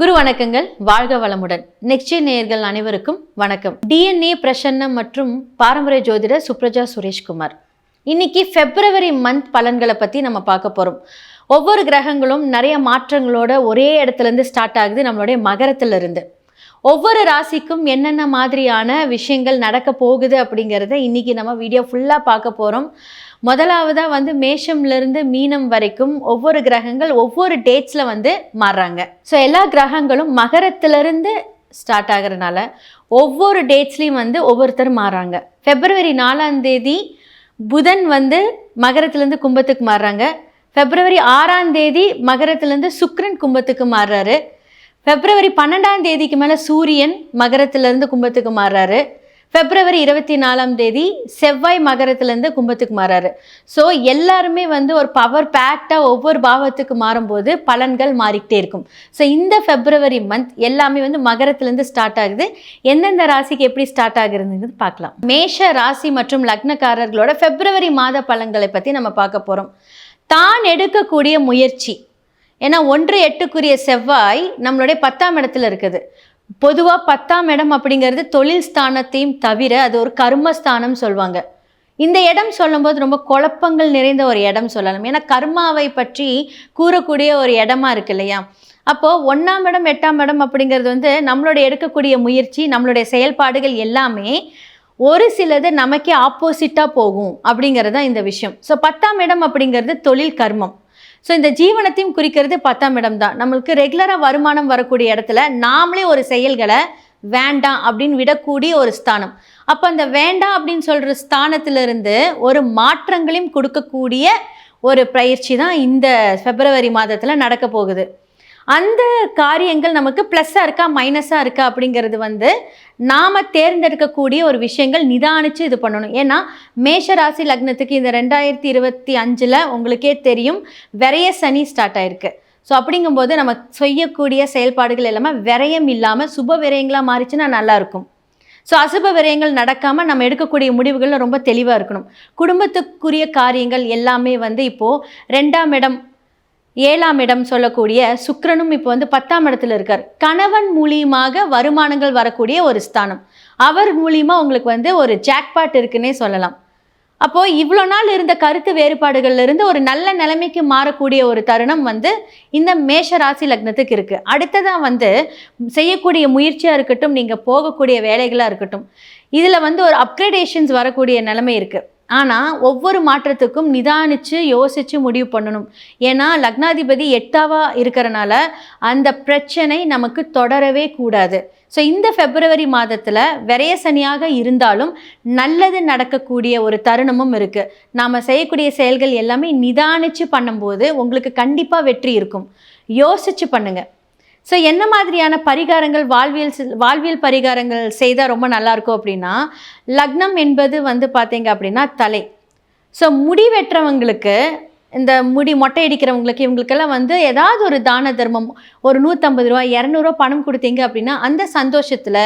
குரு வணக்கங்கள். வாழ்க வளமுடன். நெக்ஸ்ட் நேயர்கள் அனைவருக்கும் வணக்கம். டிஎன்ஏ பிரசன்னம் மற்றும் பாரம்பரிய ஜோதிடர் சுப்ரஜா சுரேஷ்குமார். இன்னைக்கு பிப்ரவரி மந்த் பலன்களை பற்றி நம்ம பார்க்க போகிறோம். ஒவ்வொரு கிரகங்களும் நிறைய மாற்றங்களோட ஒரே இடத்துலேருந்து ஸ்டார்ட் ஆகுது. நம்மளுடைய மகரத்திலிருந்து ஒவ்வொரு ராசிக்கும் என்னென்ன மாதிரியான விஷயங்கள் நடக்க போகுது அப்படிங்கிறத இன்னைக்கு நம்ம வீடியோ ஃபுல்லாக பார்க்க போகிறோம். முதலாவதாக மேஷம்லேருந்து மீனம் வரைக்கும் ஒவ்வொரு கிரகங்கள் ஒவ்வொரு டேட்ஸில் மாறுறாங்க. ஸோ எல்லா கிரகங்களும் மகரத்திலிருந்து ஸ்டார்ட் ஆகிறதுனால ஒவ்வொரு டேட்ஸ்லையும் ஒவ்வொருத்தர் மாறுறாங்க. பிப்ரவரி 4ஆம் தேதி புதன் மகரத்திலேருந்து கும்பத்துக்கு மாறுறாங்க. பிப்ரவரி 6ஆம் தேதி மகரத்திலேருந்து சுக்கிரன் கும்பத்துக்கு மாறுறாரு. பிப்ரவரி 12ஆம் தேதிக்கு மேலே சூரியன் மகரத்திலேருந்து கும்பத்துக்கு மாறுறாரு. பிப்ரவரி 24ஆம் தேதி செவ்வாய் மகரத்திலேருந்து கும்பத்துக்கு மாறாரு. ஸோ எல்லாருமே ஒரு பவர் பேக்டாக ஒவ்வொரு பாவத்துக்கு மாறும்போது பலன்கள் மாறிக்கிட்டே இருக்கும். ஸோ இந்த பிப்ரவரி மந்த் எல்லாமே மகரத்திலேருந்து ஸ்டார்ட் ஆகுது. எந்தெந்த ராசிக்கு எப்படி ஸ்டார்ட் ஆகுதுங்கிறது பார்க்கலாம். மேஷ ராசி மற்றும் லக்னக்காரர்களோட பிப்ரவரி மாத பலன்களை பற்றி நம்ம பார்க்க போகிறோம். தான் எடுக்கக்கூடிய முயற்சி, ஏன்னா 1-8க்குரிய செவ்வாய் நம்மளுடைய 10ஆம் இடத்துல இருக்குது. பொதுவாக 10ஆம் இடம் அப்படிங்கிறது தொழில் ஸ்தானத்தையும் தவிர அது ஒரு கர்மஸ்தானம் சொல்லுவாங்க. இந்த இடம் சொல்லும்போது ரொம்ப குழப்பங்கள் நிறைந்த ஒரு இடம் சொல்லலாம். ஏன்னா கர்மாவை பற்றி கூறக்கூடிய ஒரு இடமா இருக்கு இல்லையா? அப்போது 1ஆம் இடம் 8ஆம் இடம் அப்படிங்கிறது நம்மளுடைய எடுக்கக்கூடிய முயற்சி, நம்மளுடைய செயல்பாடுகள் எல்லாமே ஒரு சிலது நமக்கே ஆப்போசிட்டாக போகும் அப்படிங்கிறது தான் இந்த விஷயம். ஸோ 10ஆம் இடம் அப்படிங்கிறது தொழில் கர்மம். ஸோ இந்த ஜீவனத்தையும் குறிக்கிறது 10ஆம் இடம் தான். நம்மளுக்கு ரெகுலராக வருமானம் வரக்கூடிய இடத்துல நாமளே ஒரு செயல்களை வேண்டாம் அப்படின்னு விடக்கூடிய ஒரு ஸ்தானம். அப்போ அந்த வேண்டாம் அப்படின்னு சொல்கிற ஸ்தானத்திலிருந்து ஒரு மாற்றங்களையும் கொடுக்கக்கூடிய ஒரு பயிற்சி தான் இந்த பிப்ரவரி மாதத்தில் நடக்க போகுது. அந்த காரியங்கள் நமக்கு ப்ளஸ்ஸாக இருக்கா மைனஸாக இருக்கா அப்படிங்கிறது நாம் தேர்ந்தெடுக்கக்கூடிய ஒரு விஷயங்கள் நிதானித்து இது பண்ணணும். ஏன்னா மேஷ ராசி லக்னத்துக்கு இந்த 2025 உங்களுக்கே தெரியும் விரைய சனி ஸ்டார்ட் ஆயிருக்கு. ஸோ அப்படிங்கும்போது நம்ம செய்யக்கூடிய செயல்பாடுகள் எல்லாமே விரயம் இல்லாமல் சுப விரயங்களாக மாறிச்சுன்னா நல்லாயிருக்கும். ஸோ அசுப விரயங்கள் நடக்காமல் நம்ம எடுக்கக்கூடிய முடிவுகளில் ரொம்ப தெளிவாக இருக்கணும். குடும்பத்துக்குரிய காரியங்கள் எல்லாமே இப்போது 2ஆம் இடம் 7ஆம் இடம் சொல்லக்கூடிய சுக்கிரனும் இப்போ 10ஆம் இடத்துல இருக்கார். கணவன் மூலியமாக வருமானங்கள் வரக்கூடிய ஒரு ஸ்தானம். அவர் மூலியமாக உங்களுக்கு ஒரு ஜாக்பாட் இருக்குன்னே சொல்லலாம். அப்போது இவ்வளோ நாள் இருந்த கருத்து வேறுபாடுகள்லேருந்து ஒரு நல்ல நிலைமைக்கு மாறக்கூடிய ஒரு தருணம் இந்த மேஷ ராசி லக்னத்துக்கு இருக்குது. அடுத்ததாக செய்யக்கூடிய முயற்சியாக இருக்கட்டும், நீங்கள் போகக்கூடிய வேலைகளாக இருக்கட்டும், இதில் ஒரு அப்கிரேடேஷன்ஸ் வரக்கூடிய நிலைமை இருக்குது. ஆனால் ஒவ்வொரு மாற்றத்துக்கும் நிதானித்து யோசித்து முடிவு பண்ணணும். ஏன்னா லக்னாதிபதி 8ஆவா இருக்கிறனால அந்த பிரச்சனை நமக்கு தொடரவே கூடாது. ஸோ இந்த பிப்ரவரி மாதத்தில் விரைய சனியாக இருந்தாலும் நல்லது நடக்கக்கூடிய ஒரு தருணமும் இருக்குது. நாம் செய்யக்கூடிய செயல்கள் எல்லாமே நிதானித்து பண்ணும்போது உங்களுக்கு கண்டிப்பாக வெற்றி இருக்கும். யோசித்து பண்ணுங்கள். ஸோ என்ன மாதிரியான பரிகாரங்கள் வாழ்வியல் பரிகாரங்கள் செய்தால் ரொம்ப நல்லாயிருக்கும் அப்படின்னா, லக்னம் என்பது பார்த்தீங்க அப்படின்னா தலை. ஸோ முடி வெட்டுறவங்களுக்கு, இந்த முடி மொட்டை அடிக்கிறவங்களுக்கு, இவங்களுக்கெல்லாம் ஏதாவது ஒரு தான தர்மம், ஒரு 150 ரூபா 200 ரூபா பணம் கொடுத்தீங்க அப்படின்னா அந்த சந்தோஷத்தில்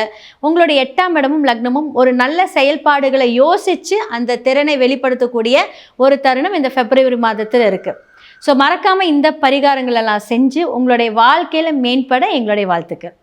உங்களுடைய 8ஆம் இடமும் லக்னமும் ஒரு நல்ல செயல்பாடுகளை யோசித்து அந்த திறனை வெளிப்படுத்தக்கூடிய ஒரு தருணம் இந்த பிப்ரவரி மாதத்தில் இருக்குது. ஸோ மறக்காமல் இந்த பரிகாரங்கள் எல்லாம் செஞ்சு உங்களுடைய வாழ்க்கையில் மேம்பட எங்களுடைய வாழ்த்துக்கள்.